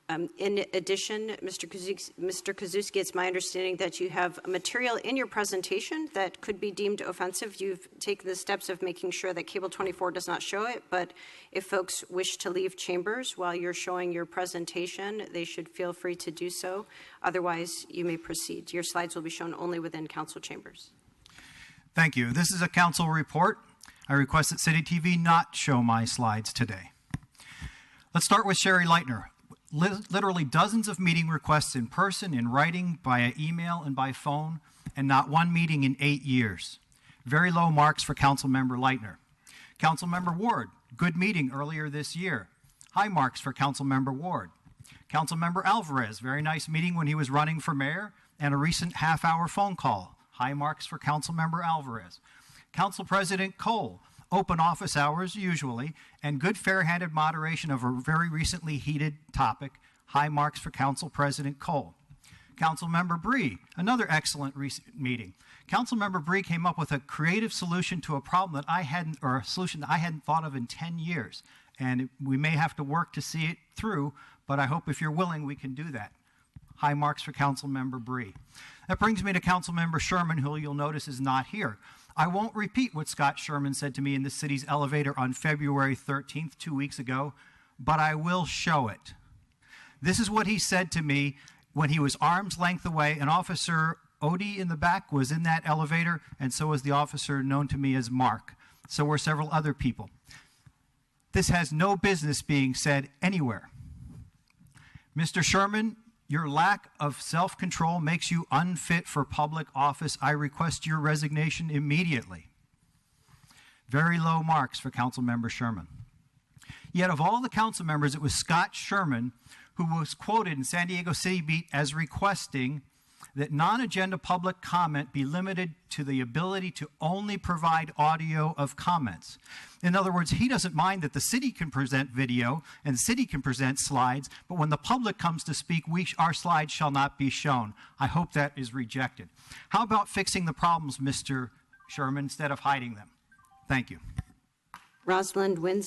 In addition, Mr. Kozuski, it's my understanding that you have material in your presentation that could be deemed offensive. You've taken the steps of making sure that Cable 24 does not show it, but if folks wish to leave chambers while you're showing your presentation, they should feel free to do so. Otherwise, you may proceed. Your slides will be shown only within council chambers. Thank you. This is a council report. I request that City TV not show my slides today. Let's start with Sherry Leitner. Literally dozens of meeting requests in person, in writing, via email, and by phone, and not one meeting in 8 years. Very low marks for Councilmember Leitner. Councilmember Ward, good meeting earlier this year. High marks for Councilmember Ward. Councilmember Alvarez, very nice meeting when he was running for mayor, and a recent half-hour phone call. High marks for Councilmember Alvarez. Council President Cole, open office hours usually, and good fair-handed moderation of a very recently heated topic. High marks for Council President Cole. Councilmember Bree, another excellent recent meeting. Councilmember Bree came up with a creative solution to a problem that I hadn't, or a solution that I hadn't thought of in 10 years. And we may have to work to see it through, but I hope if you're willing, we can do that. High marks for Councilmember Bree. That brings me to Councilmember Sherman, who you'll notice is not here. I won't repeat what Scott Sherman said to me in the city's elevator on February 13th, 2 weeks ago, but I will show it. This is what he said to me when he was arm's length away, and Officer Odie in the back was in that elevator, and so was the officer known to me as Mark. So were several other people. This has no business being said anywhere. Mr. Sherman, your lack of self-control makes you unfit for public office. I request your resignation immediately. Very low marks for Councilmember Sherman. Yet of all the council members, it was Scott Sherman who was quoted in San Diego City Beat as requesting that non-agenda public comment be limited to the ability to only provide audio of comments. In other words, he doesn't mind that the city can present video and the city can present slides, but when the public comes to speak, our slides shall not be shown. I hope that is rejected. How about fixing the problems, Mr. Sherman, instead of hiding them? Thank you. Rosalind Winston.